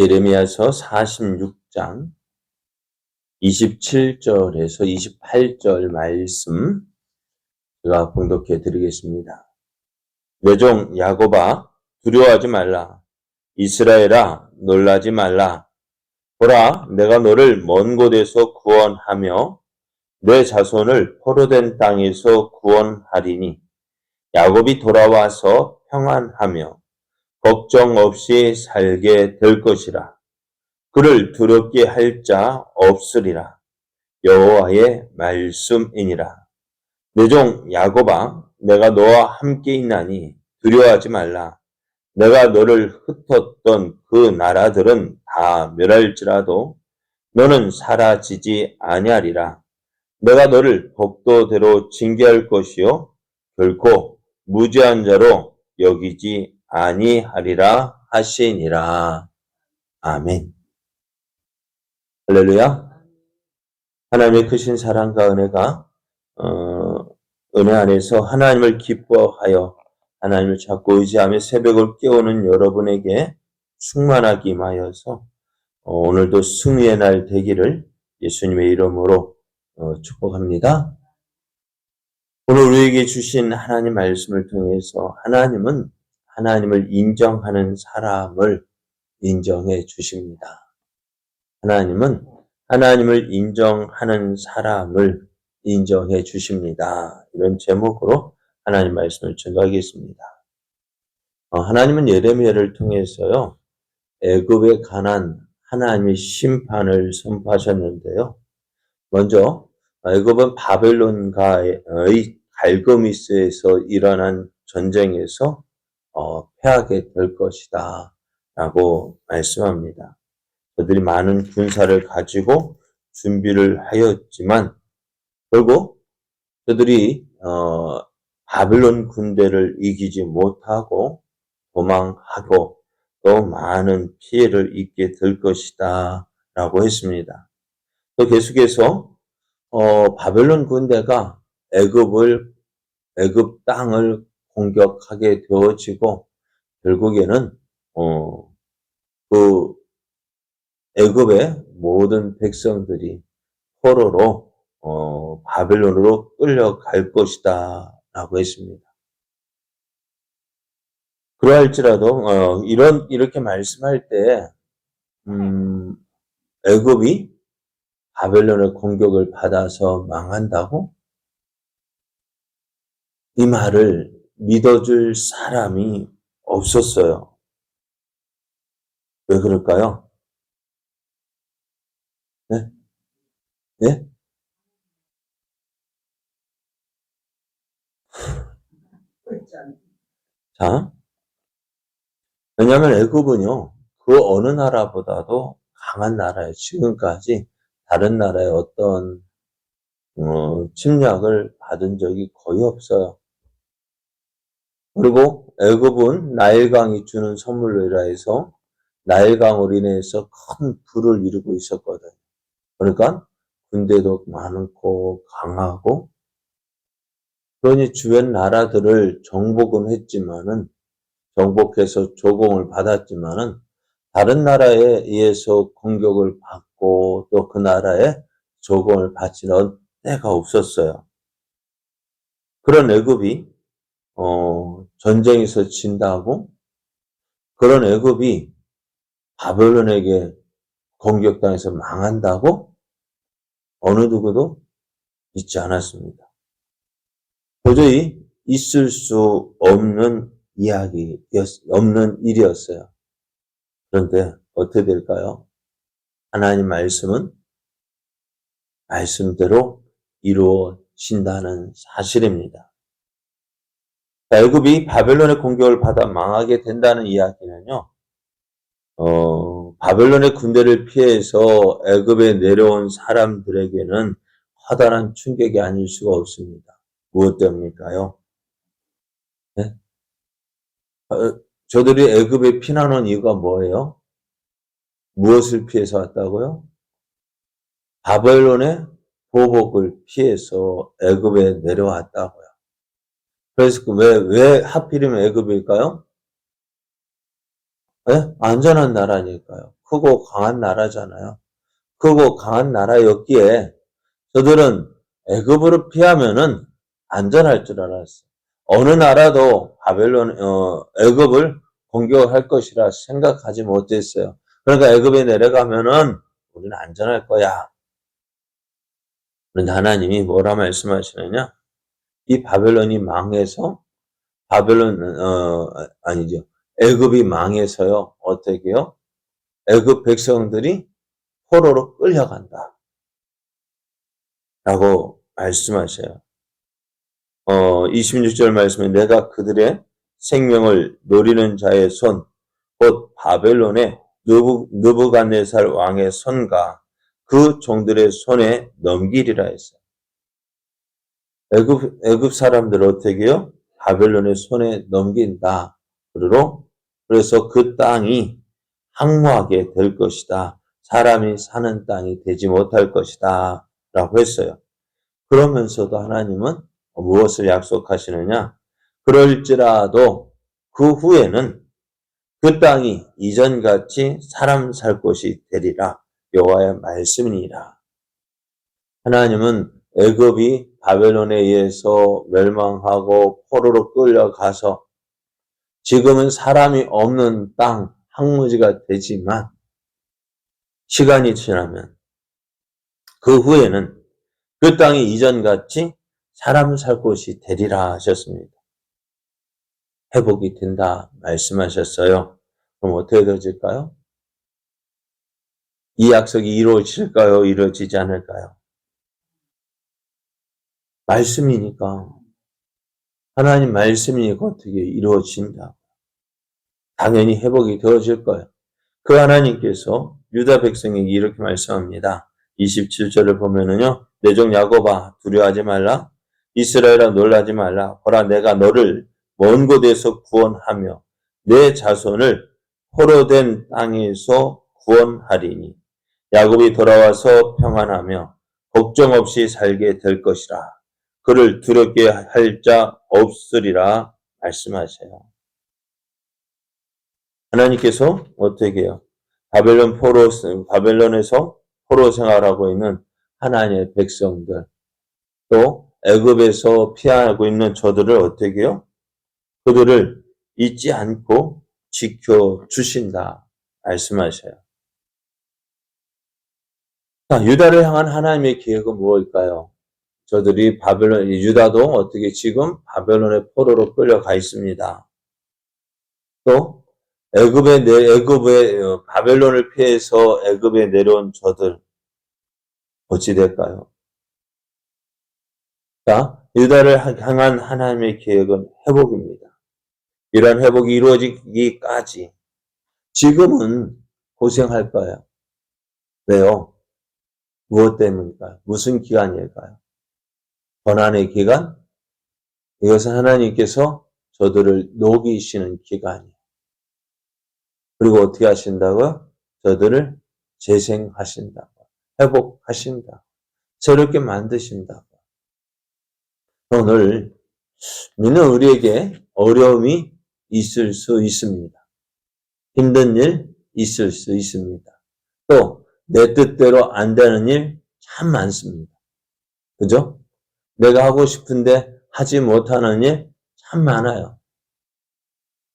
예레미야서 46장 27절에서 28절 말씀 제가 봉독해 드리겠습니다. 내 종 야곱아 두려워하지 말라. 이스라엘아 놀라지 말라. 보라 내가 너를 먼 곳에서 구원하며 내 자손을 포로된 땅에서 구원하리니 야곱이 돌아와서 평안하며 걱정 없이 살게 될 것이라. 그를 두렵게 할 자 없으리라. 여호와의 말씀이니라. 내 종 야곱아 내가 너와 함께 있나니 두려워하지 말라. 내가 너를 흩었던 그 나라들은 다 멸할지라도 너는 사라지지 아니하리라. 내가 너를 법도대로 징계할 것이요 결코 무죄한 자로 여기지 아니하리라 하시니라. 아멘. 할렐루야. 하나님의 크신 사랑과 은혜가 은혜 안에서 하나님을 기뻐하여 하나님을 찾고 의지하며 새벽을 깨우는 여러분에게 충만하기 임하여서 오늘도 승리의 날 되기를 예수님의 이름으로 축복합니다. 오늘 우리에게 주신 하나님 말씀을 통해서 하나님은 하나님을 인정하는 사람을 인정해 주십니다. 하나님은 하나님을 인정하는 사람을 인정해 주십니다. 이런 제목으로 하나님 말씀을 전하겠습니다. 하나님은 예레미야를 통해서요, 애굽에 관한 하나님의 심판을 선포하셨는데요. 먼저 애굽은 바벨론과의 갈그미스에서 일어난 전쟁에서 패하게 될 것이다 라고 말씀합니다. 그들이 많은 군사를 가지고 준비를 하였지만 결국 그들이 바벨론 군대를 이기지 못하고 도망하고 또 많은 피해를 입게 될 것이다 라고 했습니다. 또 계속해서 바벨론 군대가 애굽 땅을 공격하게 되어지고 결국에는 그 애굽의 모든 백성들이 포로로 바벨론으로 끌려갈 것이다 라고 했습니다. 그러할지라도 이렇게 말씀할 때 애굽이 바벨론의 공격을 받아서 망한다고? 이 말을 믿어줄 사람이 없었어요. 왜 그럴까요? 네? 네? 자, 왜냐하면 애굽은요, 그 어느 나라보다도 강한 나라예요. 지금까지 다른 나라의 어떤 침략을 받은 적이 거의 없어요. 그리고 애굽은 나일강이 주는 선물로 인해서 나일강으로 인해서 큰 부를 이루고 있었거든요. 그러니까 군대도 많고 강하고 그러니 주변 나라들을 정복은 했지만은 정복해서 조공을 받았지만은 다른 나라에 의해서 공격을 받고 또 그 나라에 조공을 받지는 때가 없었어요. 그런 애굽이 전쟁에서 진다고 그런 애굽이 바벨론에게 공격당해서 망한다고 어느 누구도 믿지 않았습니다. 도저히 있을 수 없는 없는 일이었어요. 그런데 어떻게 될까요? 하나님 말씀은 말씀대로 이루어진다는 사실입니다. 애굽이 바벨론의 공격을 받아 망하게 된다는 이야기는요, 바벨론의 군대를 피해서 애굽에 내려온 사람들에게는 커다란 충격이 아닐 수가 없습니다. 무엇 때문일까요? 네? 저들이 애굽에 피난 온 이유가 뭐예요? 무엇을 피해서 왔다고요? 바벨론의 보복을 피해서 애굽에 내려왔다고요. 그래서 왜 하필이면 애굽일까요? 네? 안전한 나라니까요. 크고 강한 나라잖아요. 크고 강한 나라였기에 저들은 애굽으로 피하면은 안전할 줄 알았어요. 어느 나라도 애굽을 공격할 것이라 생각하지 못했어요. 그러니까 애굽에 내려가면은 우리는 안전할 거야. 그런데 하나님이 뭐라 말씀하시느냐? 이 바벨론이 망해서 아니죠. 애굽이 망해서요. 어떻게요? 애굽 백성들이 포로로 끌려간다. 라고 말씀하셔요. 26절 말씀에 내가 그들의 생명을 노리는 자의 손, 곧 바벨론의 느부갓네살 왕의 손과 그 종들의 손에 넘기리라 했어요. 애굽 사람들 어떻게요? 바벨론의 손에 넘긴다. 그래서 그 땅이 황무하게 될 것이다. 사람이 사는 땅이 되지 못할 것이다. 라고 했어요. 그러면서도 하나님은 무엇을 약속하시느냐? 그럴지라도 그 후에는 그 땅이 이전같이 사람 살 곳이 되리라. 여호와의 말씀이니라. 하나님은 애굽이 바벨론에 의해서 멸망하고 포로로 끌려가서 지금은 사람이 없는 땅, 황무지가 되지만 시간이 지나면 그 후에는 그 땅이 이전같이 사람 살 곳이 되리라 하셨습니다. 회복이 된다 말씀하셨어요. 그럼 어떻게 되어질까요? 이 약속이 이루어질까요? 이루어지지 않을까요? 말씀이니까. 하나님 말씀이니까 어떻게 이루어진다. 당연히 회복이 되어질 거예요. 그 하나님께서 유다 백성에게 이렇게 말씀합니다. 27절을 보면은요. 내 종 야곱아 두려워하지 말라. 이스라엘아 놀라지 말라. 보라 내가 너를 먼 곳에서 구원하며 내 자손을 포로된 땅에서 구원하리니 야곱이 돌아와서 평안하며 걱정 없이 살게 될 것이라. 그를 두렵게 할 자 없으리라 말씀하세요. 하나님께서 어떻게 해요? 바벨론에서 포로 생활하고 있는 하나님의 백성들, 또 애굽에서 피하고 있는 저들을 어떻게 해요? 그들을 잊지 않고 지켜주신다 말씀하셔요. 자, 유다를 향한 하나님의 계획은 무엇일까요? 저들이 유다도 어떻게 지금 바벨론의 포로로 끌려가 있습니다. 또 바벨론을 피해서 애굽에 내려온 저들 어찌 될까요? 자, 유다를 향한 하나님의 계획은 회복입니다. 이러한 회복이 이루어지기까지 지금은 고생할 거예요. 왜요? 무엇 때문일까요? 무슨 기간일까요? 고난의 기간? 이것은 하나님께서 저들을 녹이시는 기간이에요. 그리고 어떻게 하신다고요? 저들을 재생하신다고, 회복하신다고, 새롭게 만드신다고. 오늘 믿는 우리에게 어려움이 있을 수 있습니다. 힘든 일 있을 수 있습니다. 또 내 뜻대로 안 되는 일 참 많습니다. 그죠? 내가 하고 싶은데 하지 못하는 일 참 많아요.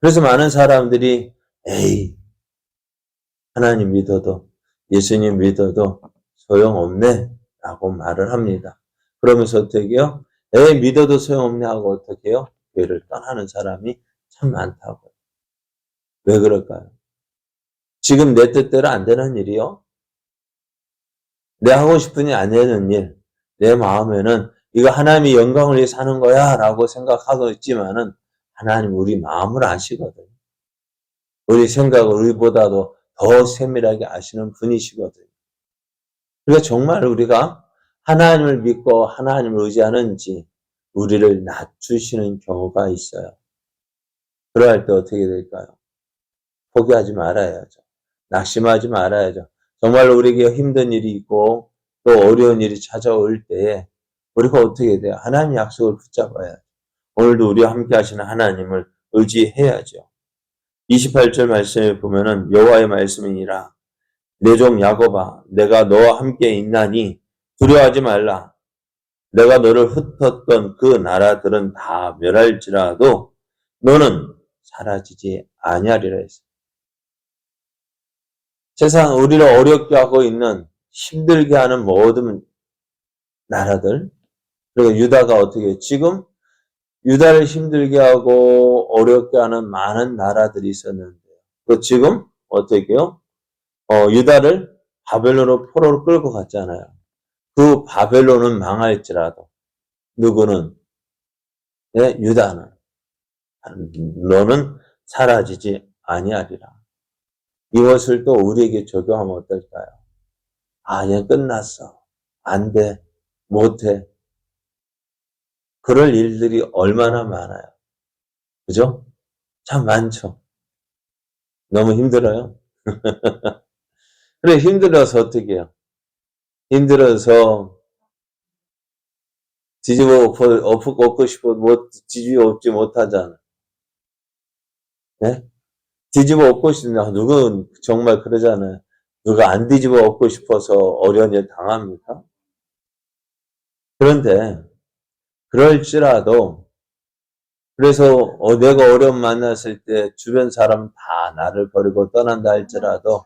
그래서 많은 사람들이 에이, 하나님 믿어도 예수님 믿어도 소용없네 라고 말을 합니다. 그러면서 어떻게 해요? 에이, 믿어도 소용없네 하고 어떻게 해요? 교회를 떠나는 사람이 참 많다고요. 왜 그럴까요? 지금 내 뜻대로 안 되는 일이요. 내 하고 싶은 일 안 되는 일, 내 마음에는 이거 하나님의 영광을 위해 사는 거야 라고 생각하고 있지만은 하나님 우리 마음을 아시거든요. 우리 생각을 우리보다도 더 세밀하게 아시는 분이시거든요. 그러니까 정말 우리가 하나님을 믿고 하나님을 의지하는지 우리를 낮추시는 경우가 있어요. 그럴 때 어떻게 될까요? 포기하지 말아야죠. 낙심하지 말아야죠. 정말 우리에게 힘든 일이 있고 또 어려운 일이 찾아올 때에 우리가 어떻게 돼요? 하나님의 약속을 붙잡아야죠. 오늘도 우리와 함께 하시는 하나님을 의지해야죠. 28절 말씀에 보면은 여호와의 말씀이니라 내 종 야곱아, 내가 너와 함께 있나니 두려워하지 말라. 내가 너를 흩었던 그 나라들은 다 멸할지라도 너는 사라지지 아니하리라 했어. 세상 우리를 어렵게 하고 있는 힘들게 하는 모든 나라들, 그리고 유다가 어떻게 지금 유다를 힘들게 하고 어렵게 하는 많은 나라들이 있었는데, 그 지금 어떻게 해요? 유다를 바벨론으로 포로로 끌고 갔잖아요. 그 바벨론은 망할지라도 누구는 유다는 너는 사라지지 아니하리라. 이것을 또 우리에게 적용하면 어떨까요? 얘 끝났어. 안 돼. 못해. 그럴 일들이 얼마나 많아요. 그죠? 참 많죠. 너무 힘들어요. 그래, 힘들어서 어떻게 해요? 힘들어서 뒤집어 엎고 싶어, 뒤집어 엎지 못하잖아. 네? 뒤집어 엎고 싶나? 누군 정말 그러잖아요. 누가 안 뒤집어 엎고 싶어서 어려운 일 당합니까? 그런데, 그럴지라도, 그래서 내가 어려움 만났을 때 주변 사람 다 나를 버리고 떠난다 할지라도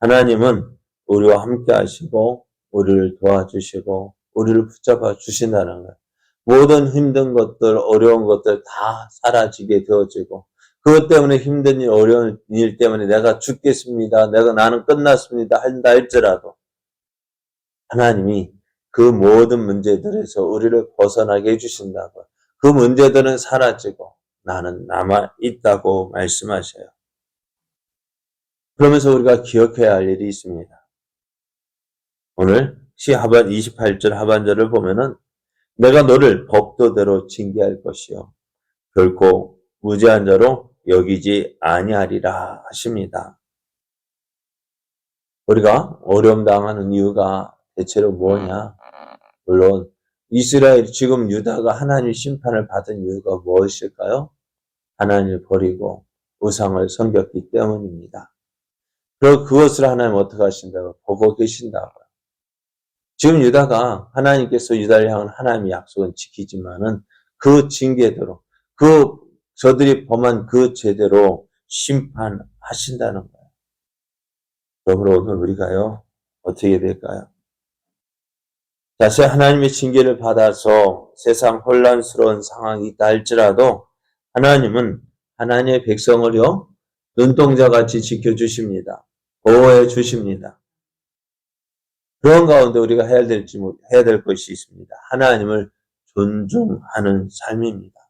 하나님은 우리와 함께 하시고 우리를 도와주시고 우리를 붙잡아 주신다는 거예요. 모든 힘든 것들, 어려운 것들 다 사라지게 되어지고 그것 때문에 힘든 일, 어려운 일 때문에 내가 죽겠습니다. 나는 끝났습니다. 한다 할지라도 하나님이 그 모든 문제들에서 우리를 벗어나게 해주신다고. 그 문제들은 사라지고 나는 남아있다고 말씀하셔요. 그러면서 우리가 기억해야 할 일이 있습니다. 오늘 시 28절 하반절을 보면은 내가 너를 법도대로 징계할 것이요 결코 무죄한 자로 여기지 아니하리라 하십니다. 우리가 어려움 당하는 이유가 대체로 뭐냐? 물론 이스라엘 지금 유다가 하나님 심판을 받은 이유가 무엇일까요? 하나님을 버리고 우상을 섬겼기 때문입니다. 그리고 그것을 하나님 어떻게 하신다고? 보고 계신다고요. 지금 유다가 하나님께서 유다를 향한 하나님의 약속은 지키지만은 그 징계대로 저들이 범한 그 죄대로 심판하신다는 거예요. 그러므로 오늘 우리가요 어떻게 될까요? 다시 하나님의 징계를 받아서 세상 혼란스러운 상황이 있다 할지라도 하나님은 하나님의 백성을요 눈동자같이 지켜주십니다. 보호해 주십니다. 그런 가운데 우리가 해야 될 것이 있습니다. 하나님을 존중하는 삶입니다.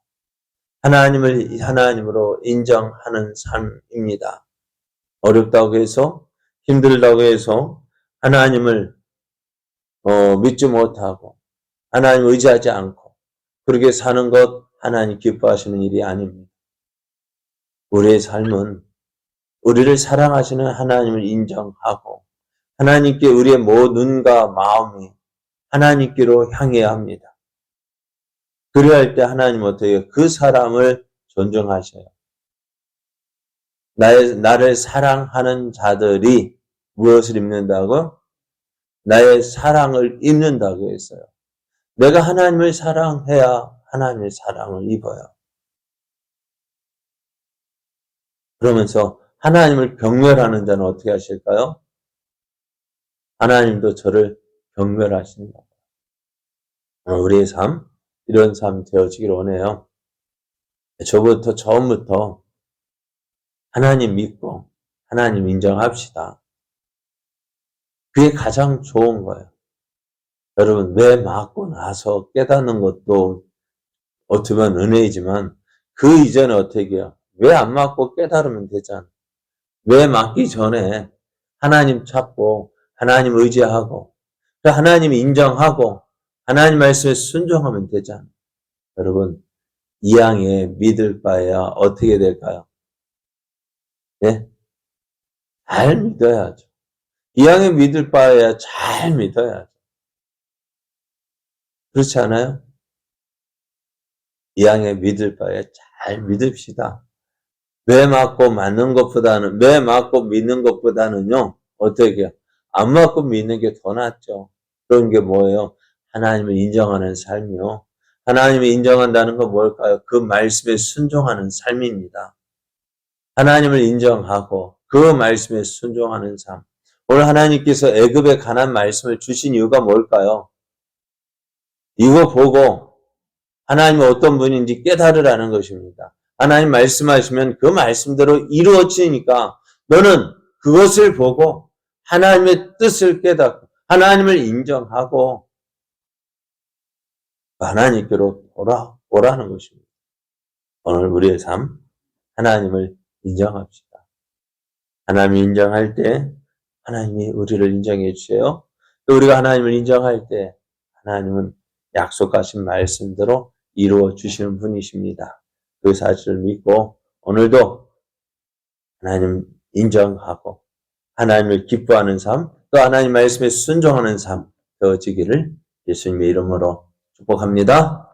하나님을 하나님으로 인정하는 삶입니다. 어렵다고 해서 힘들다고 해서 하나님을 믿지 못하고 하나님 의지하지 않고 그렇게 사는 것 하나님 기뻐하시는 일이 아닙니다. 우리의 삶은 우리를 사랑하시는 하나님을 인정하고 하나님께 우리의 눈과 마음이 하나님께로 향해야 합니다. 그래야 할 때 하나님 어떻게 그 사람을 존중하셔요. 나를 사랑하는 자들이 무엇을 입는다고? 나의 사랑을 입는다고 했어요. 내가 하나님을 사랑해야 하나님의 사랑을 입어요. 그러면서 하나님을 경멸하는 자는 어떻게 하실까요? 하나님도 저를 경멸하신다. 우리의 삶, 이런 삶 되어지길 원해요. 처음부터 하나님 믿고 하나님 인정합시다. 그게 가장 좋은 거예요. 여러분, 왜 맞고 나서 깨닫는 것도 어떻게 보면 은혜이지만 그 이전에 어떻게 해요? 왜 안 맞고 깨달으면 되잖아. 왜 맞기 전에 하나님 찾고 하나님 의지하고 하나님 인정하고 하나님 말씀에 순종하면 되잖아. 여러분, 이왕에 믿을 바에야 어떻게 될까요? 네? 잘 믿어야죠. 이왕에 믿을 바에야 잘 믿어야죠. 그렇지 않아요? 이왕에 믿을 바에 잘 믿읍시다. 왜 맞고 믿는 것보다는요, 어떻게 해요? 안 맞고 믿는 게 더 낫죠. 그런 게 뭐예요? 하나님을 인정하는 삶이요. 하나님을 인정한다는 건 뭘까요? 그 말씀에 순종하는 삶입니다. 하나님을 인정하고 그 말씀에 순종하는 삶. 오늘 하나님께서 애굽에 관한 말씀을 주신 이유가 뭘까요? 이거 보고 하나님이 어떤 분인지 깨달으라는 것입니다. 하나님 말씀하시면 그 말씀대로 이루어지니까 너는 그것을 보고 하나님의 뜻을 깨닫고 하나님을 인정하고 하나님께로 돌아오라는 것입니다. 오늘 우리의 삶, 하나님을 인정합시다. 하나님을 인정할 때 하나님이 우리를 인정해 주세요. 또 우리가 하나님을 인정할 때 하나님은 약속하신 말씀대로 이루어 주시는 분이십니다. 그 사실을 믿고 오늘도 하나님 인정하고 하나님을 기뻐하는 삶, 또 하나님 말씀에 순종하는 삶 되어지기를 예수님의 이름으로 축복합니다.